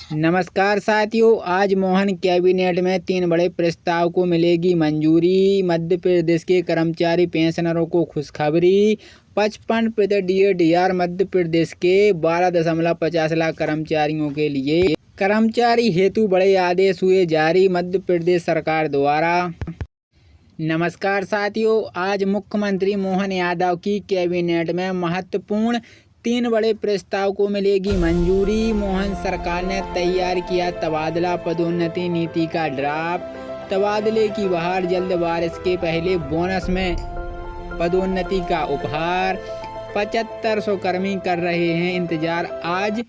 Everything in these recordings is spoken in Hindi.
नमस्कार साथियों, आज मोहन कैबिनेट में 3 बड़े प्रस्ताव को मिलेगी मंजूरी। मध्य प्रदेश के कर्मचारी पेंशनरों को खुशखबरी। 55% DAR मध्य प्रदेश के 12.50 लाख कर्मचारियों के लिए कर्मचारी हेतु बड़े आदेश हुए जारी मध्य प्रदेश सरकार द्वारा। नमस्कार साथियों, आज मुख्यमंत्री मोहन यादव की कैबिनेट में महत्वपूर्ण 3 बड़े प्रस्ताव को मिलेगी मंजूरी। मोहन सरकार ने तैयार किया तबादला पदोन्नति नीति का ड्राफ्ट। तबादले की बहार, जल्द बारिश के पहले बोनस में पदोन्नति का उपहार। 7500 कर्मी कर रहे हैं इंतजार, आज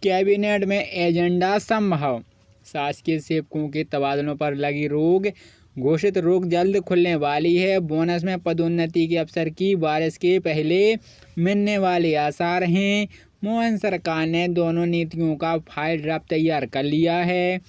कैबिनेट में एजेंडा संभव। शासकीय सेवकों के तबादलों पर लगी रोक, घोषित रोक जल्द खुलने वाली है। बोनस में पदोन्नति के अवसर की बारिश के पहले मिलने वाले आसार हैं। मोहन सरकार ने दोनों नीतियों का फाइल ड्राफ्ट तैयार कर लिया है।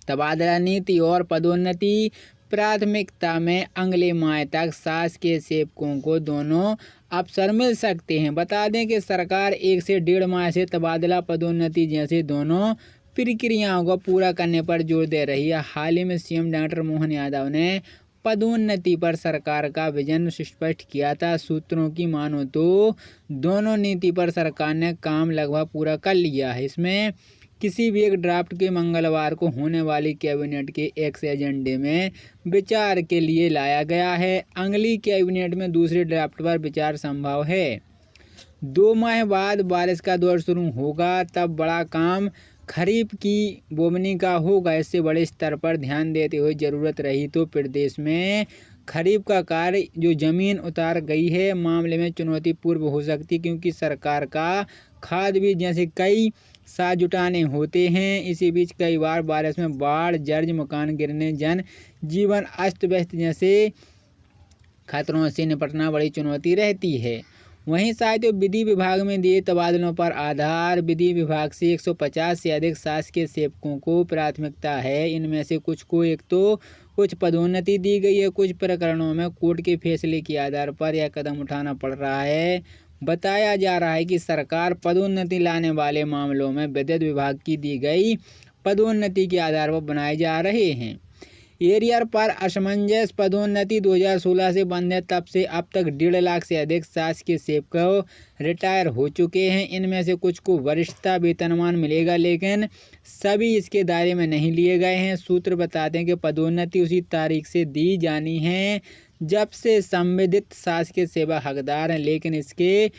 तबादला नीति और पदोन्नति प्राथमिकता में अगले माह तक शासकीय सेवकों को दोनों अवसर मिल सकते हैं। बता दें कि सरकार 1 से 1.5 माह से तबादला पदोन्नति जैसे दोनों प्रक्रियाओं को पूरा करने पर जोर दे रही है। हाल ही में सीएम डॉक्टर मोहन यादव ने पदोन्नति पर सरकार का विजन स्पष्ट किया था। सूत्रों की मानो तो दोनों नीति पर सरकार ने काम लगभग पूरा कर लिया है। इसमें किसी भी एक ड्राफ्ट के मंगलवार को होने वाली कैबिनेट के एक्स एजेंडे में विचार के लिए लाया गया है। अगली कैबिनेट में दूसरे ड्राफ्ट पर विचार संभव है। 2 माह बाद बारिश का दौर शुरू होगा, तब बड़ा काम खरीफ की बोवनी का होगा। इससे बड़े स्तर पर ध्यान देते हुए ज़रूरत रही तो प्रदेश में खरीफ का कार्य जो जमीन उतार गई है मामले में चुनौतीपूर्ण हो सकती, क्योंकि सरकार का खाद बीज जैसे कई साथ जुटाने होते हैं। इसी बीच कई बार बारिश में बाढ़, जर्ज मकान गिरने, जन जीवन अस्त व्यस्त जैसे खतरों से निपटना बड़ी चुनौती रहती है। वहीं साथियों, विधि विभाग में दिए तबादलों पर आधार। विधि विभाग से 150 से अधिक शासकीय सेवकों को प्राथमिकता है। इनमें से कुछ को कुछ पदोन्नति दी गई है। कुछ प्रकरणों में कोर्ट के फैसले के आधार पर यह कदम उठाना पड़ रहा है। बताया जा रहा है कि सरकार पदोन्नति लाने वाले मामलों में विद्युत विभाग की दी गई पदोन्नति के आधार पर बनाए जा रहे हैं। एरियर पर असमंजस। पदोन्नति 2016 से बंद है, तब से अब तक 1.5 लाख से अधिक शासकीय सेवक रिटायर हो चुके हैं। इनमें से कुछ को वरिष्ठता वेतनमान मिलेगा, लेकिन सभी इसके दायरे में नहीं लिए गए हैं। सूत्र बताते हैं कि पदोन्नति उसी तारीख से दी जानी है जब से संबंधित शासकीय सेवा हकदार हैं, लेकिन इसके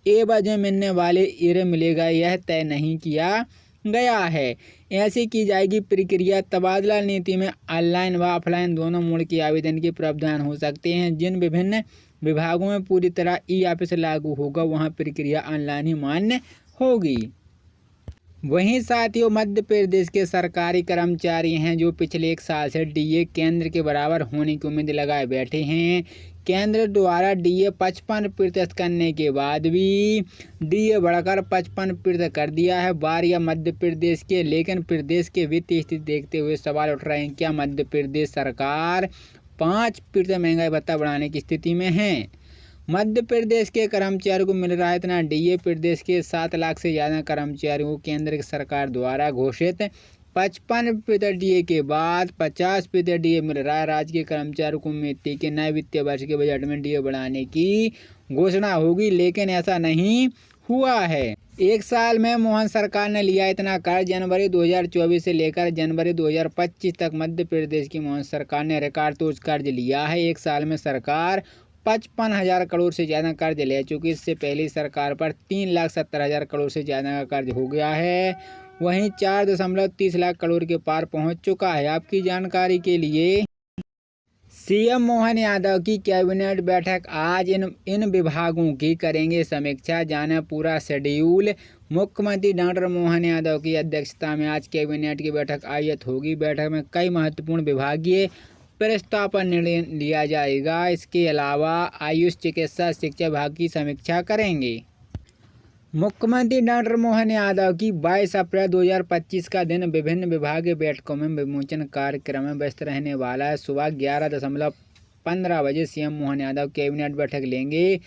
एवज में मिलने वाले एरियर मिलेगा यह तय नहीं किया गया है। ऐसी की जाएगी प्रक्रिया। तबादला नीति में ऑनलाइन व ऑफलाइन दोनों मोड के आवेदन के प्रावधान हो सकते हैं। जिन विभिन्न विभागों में पूरी तरह ई-ऑफिस लागू होगा, वहां प्रक्रिया ऑनलाइन ही मान्य होगी। वहीं साथियों, मध्य प्रदेश के सरकारी कर्मचारी हैं जो पिछले 1 साल से DA केंद्र के बराबर होने की उम्मीद लगाए बैठे हैं। केंद्र द्वारा DA 55% करने के बाद भी DA बढ़कर 55% कर दिया है। बारी मध्य प्रदेश के, लेकिन प्रदेश के वित्तीय स्थिति देखते हुए सवाल उठ रहे हैं, क्या मध्य प्रदेश सरकार 5% महंगाई भत्ता बढ़ाने की स्थिति में है? मध्य प्रदेश के कर्मचारियों को मिल रहा है इतना DA। प्रदेश के 7 लाख से ज़्यादा कर्मचारियों को केंद्र सरकार द्वारा घोषित 55% DA के बाद 50% DA मिल रहा है। राज्य के कर्मचारियों को उम्मीद थी कि नए वित्तीय वर्ष के बजट में DA बढ़ाने की घोषणा होगी, लेकिन ऐसा नहीं हुआ है। 1 साल में मोहन सरकार ने लिया इतना कर्ज। जनवरी 2024 से लेकर जनवरी 2025 तक मध्य प्रदेश की मोहन सरकार ने रिकॉर्ड तोड़ कर्ज लिया है। 1 साल में सरकार 55,000 करोड़ से ज़्यादा कर्ज ले चुकी। इससे पहले सरकार पर 3,70,000 करोड़ से ज़्यादा का कर्ज हो गया है। वहीं 4.30 लाख करोड़ के पार पहुंच चुका है। आपकी जानकारी के लिए सीएम मोहन यादव की कैबिनेट बैठक आज इन विभागों की करेंगे समीक्षा। जाने पूरा शेड्यूल। मुख्यमंत्री डॉक्टर मोहन यादव की अध्यक्षता में आज कैबिनेट की बैठक आयोजित होगी। बैठक में कई महत्वपूर्ण विभागीय प्रस्ताव पर निर्णय लिया जाएगा। इसके अलावा आयुष, चिकित्सा, शिक्षा विभाग की समीक्षा करेंगे। मुख्यमंत्री डॉक्टर मोहन यादव की 22 अप्रैल 2025 का दिन विभिन्न विभागीय बैठकों में विमोचन कार्यक्रम में व्यस्त रहने वाला है। सुबह 11:15 बजे सीएम मोहन यादव कैबिनेट बैठक लेंगे,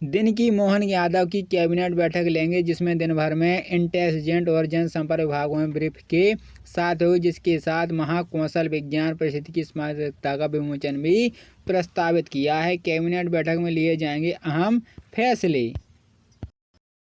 दिन की मोहन यादव की कैबिनेट बैठक लेंगे, जिसमें दिन भर में इंटेलिजेंट और जनसंपर्क विभागों में ब्रीफ के साथ हुई, जिसके साथ महाकौशल विज्ञान परिषद की स्मारकता का विमोचन भी प्रस्तावित किया है। कैबिनेट बैठक में लिए जाएंगे अहम फैसले।